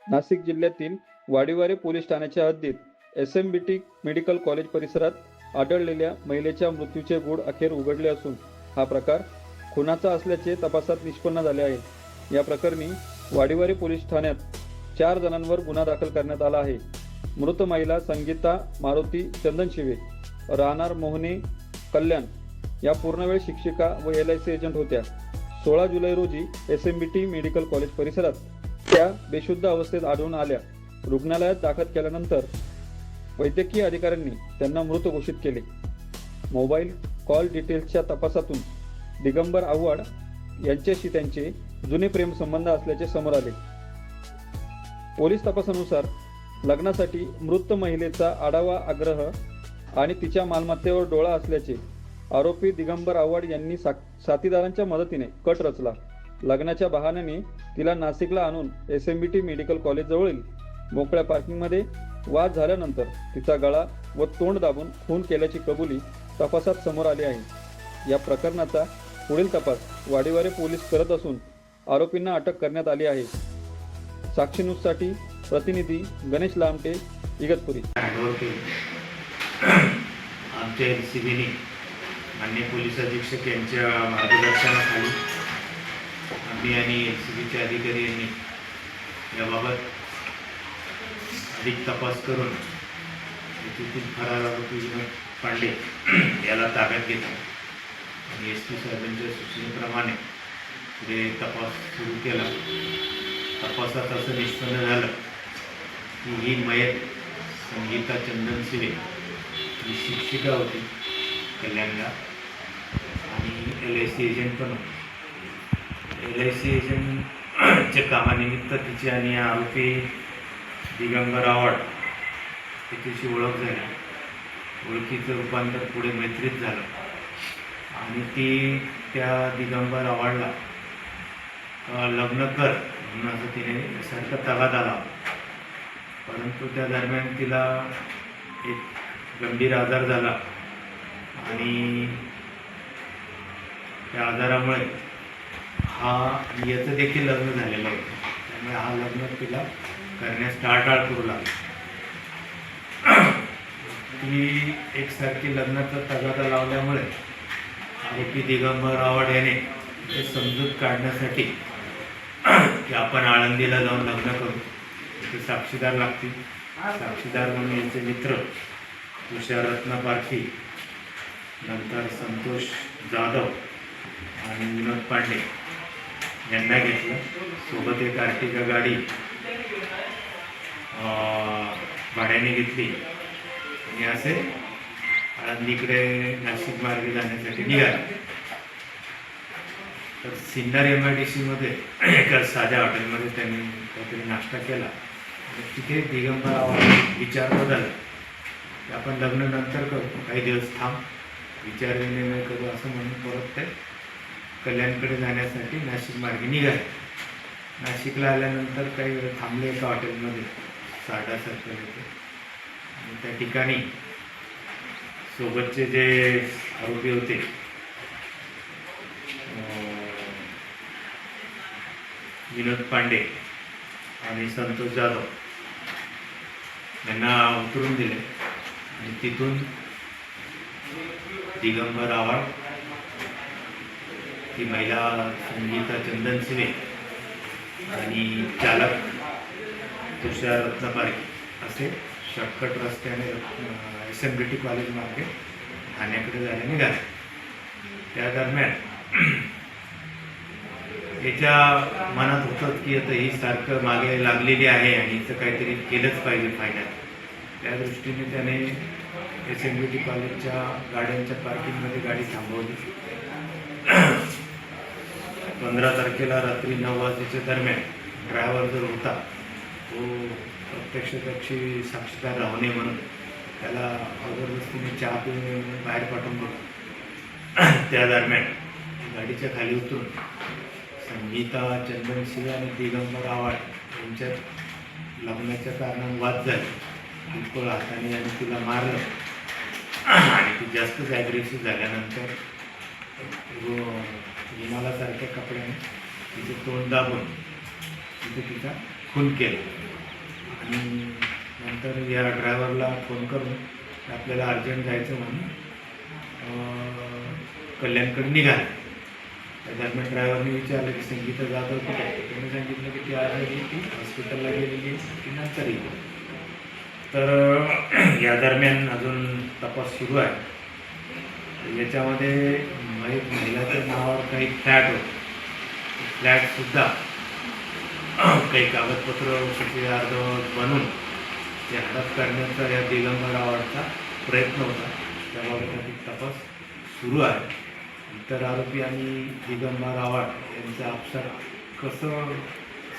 नाशिक जिल्ह्यातील वाडीवारे पोलीस ठाण्याच्या हद्दीत SMBT मेडिकल कॉलेज परिसरात आढळलेल्या महिलेच्या मृत्यूचे गूढ अखेर उघडले असून हा प्रकार खुनाचा असल्याचे तपासात निष्पन्न झाले आहे। या प्रकरणी वाडीवारे पोलीस ठाण्यात 4 जणांवर गुन्हा दाखल करण्यात आला आहे। मृत महिला संगीता मारुती चंदनशिवे राहणार मोहने कल्याण या पूर्णवेळ शिक्षिका व LIC एजंट होत्या। 16 जुलै रोजी SMBT मेडिकल कॉलेज परिसरात त्या बेशुद्ध अवस्थेत आढळून आल्या। रुग्णालयात दाखल केल्यानंतर वैद्यकीय अधिकाऱ्यांनी त्यांना मृत घोषित केले। मोबाईल कॉल डिटेल्सच्या तपासातून दिगंबर आव्हाड यांच्याशी त्यांचे जुने प्रेम संबंध असल्याचे समोर आले। पोलीस तपासानुसार लग्नासाठी मृत महिलेचा आढावा आग्रह आणि तिच्या मालमत्तेवर डोळा असल्याचे आरोपी दिगंबर आव्हाड यांनी साथीदारांच्या मदतीने कट रचला। लग्नाच्या बहाण्याने तिला नाशिकला आणून SMBT मेडिकल कॉलेज जवळील मोकळ्या पार्किंगमध्ये वाद झाल्यानंतर तिचा गळा व तोंड दाबून खून केल्याची कबुली तपासात समोर आली आहे। या प्रकरणाचा पुढील तपास वाडीवारे पोलीस करत असून आरोपींना अटक करण्यात आली आहे। साक्षी न्यूजसाठी प्रतिनिधी गणेश लामटे, इगतपुरी। आमच्या LCBने माननीय पोलीस अधीक्षक यांच्या मार्गदर्शनाखाली आम्ही आणि LCBचे अधिकारी यांनी याबाबत अधिक तपास करून तेथील फरार आरोपी विनोद पांडे याला ताब्यात घेतला आणि SP साहेबांच्या सूचनेप्रमाणे पुढे तपास सुरू केला। तपासात असं निष्पन्न झालं की ही मयत संगीता चंदनशिवे ही शिक्षिका होती कल्याणला आणि LIC एजंट पण होती। LIC एजंटच्या कामानिमित्त तिची आणि आरोपी दिगंबर आव्हाड तिची ओळख झाली। ओळखीचं रूपांतर पुढे मैत्रीत झालं आणि ती त्या दिगंबर आव्हाडला लग्न कर म्हणून असं तिने सारखं तगादा आला। परंतु त्या दरम्यान तिला एक गंभीर आजार झाला आणि त्या आजारामुळे याचं देखील लग्न झालेलं होतं। त्यामुळे हा लग्न तिला करण्यास टाळाटाळ करू लागली। ती एकसारखी लग्नाचा तगादा लावल्यामुळे आरोपी दिगंबर आव्हाड याने ते समजूत काढण्यासाठी की आपण आळंदीला जाऊन लग्न करू, तिथे साक्षीदार लागतील। साक्षीदार म्हणून यांचे मित्र तुषार रत्न पारखी, नंतर संतोष जाधव आणि विनोद पांडे यांना घेतलं। सोबत एक आर्टिका गाडी भाड्याने घेतली आणि असे आळंदीकडे नाशिक मार्गे जाण्यासाठी निघाले। तर सिन्नर MIDC मध्ये एका साध्या हॉटेलमध्ये त्यांनी काहीतरी नाश्ता केला आणि तिथे दिगंबर आव्हाड विचार बदलला की आपण लग्न नंतर करू, काही दिवस थांब, विचार विनिमय करू असं म्हणून परत ते कल्याणकडे जाण्यासाठी नाशिक मार्गे निघाले। नाशिकला आल्यानंतर काही वेळ थांबले एका हॉटेलमध्ये साडासारखे होते आणि त्या ठिकाणी सोबतचे जे आरोपी होते विनोद पांडे आणि संतोष जाधव यांना उतरून दिले आणि तिथून दिगंबर आव्हाड, ती महिला संगीता चंदनशिवे आणि चालक तुषार रत्न पारखी असे शॉर्टकट रस्त्याने SMBT कॉलेज मार्गे ठाण्याकडे जायला निघाले। त्या दरम्यान याच्या मनात होतं की आता ही सारखं मागे लागलेली आहे आणि हिचं काहीतरी केलंच पाहिजे फायनल। त्या दृष्टीने त्याने SMBT कॉलेजच्या गाड्यांच्या पार्किंगमध्ये गाडी थांबवली। 15 तारखेला रात्री 9 वाजेच्या दरम्यान ड्रायव्हर जो होता तो प्रत्यक्षदर्शी साक्षीदार राहू नये म्हणून त्याला जबरदस्तीने चहा पिऊन बाहेर पाठवून दिलं। त्या दरम्यान गाडीच्या खाली उतरून संगीता चंदनशिवे आणि दिगंबर आव्हाड यांच्यात लग्नाच्या कारणाने वाद झाले। बिलकुल हाताने आणि तिला मारलं आणि ती जास्तच ॲग्रेसिव्ह झाल्यानंतर रुमालासारख्या कपड्याने तिचे तोंड दाबून तिथे तिचा खून केला। आणि नंतर या ड्रायव्हरला फोन करून आपल्याला अर्जंट जायचं म्हणून कल्याणकडे निघाले. त्या दरम्यान ड्रायव्हरने विचारलं की संगीता जाधव कुठे आहे. त्याने सांगितलं की ती आधी ती हॉस्पिटलला गेलेली ती नंतर येईल. तर या दरम्यान अजून तपास सुरू आहे. याच्यामध्ये महिलाच्या नावावर काही फ्लॅट होते. फ्लॅटसुद्धा काही कागदपत्र त्याचे अर्धवट बनवून ते हडप करण्याचा या दिगंबर आवाडचा प्रयत्न होता. त्याबाबत अधिक तपास सुरू आहे. इतर आरोपी आणि दिगंबर आव्हाड यांचं आपसात कसं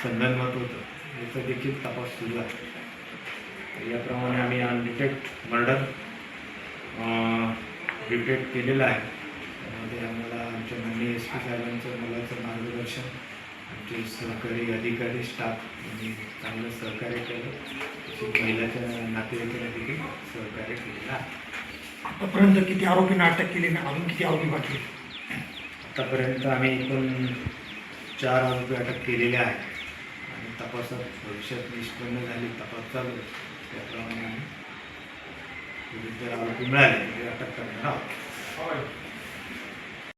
संगनमत होतं याचा देखील तपास सुरू आहे. याप्रमाणे आम्ही अनडिटेक्ट मर्डर डिटेक्ट केलेलं आहे. त्यामध्ये आम्हाला आमच्या माननीय एस पी साहेबांचं मुलाचं मार्गदर्शन, आमचे सहकारी अधिकारी स्टाफ यांनी चांगलं सहकार्य केलं. तसेच महिलाच्या नातेवाईकांनी देखील सहकार्य केलेलं आहे. आतापर्यंत किती आरोपींना अटक केली ना, अजून किती आरोपी बाकी आहेत? आतापर्यंत आम्ही एकूण 4 आरोपी अटक केलेले आहेत आणि तपासात भविष्यात निष्पन्न झाली तपास चालू आहे. त्याप्रमाणे आम्ही विविध आरोपी मिळाले ते अटक करणार आहोत.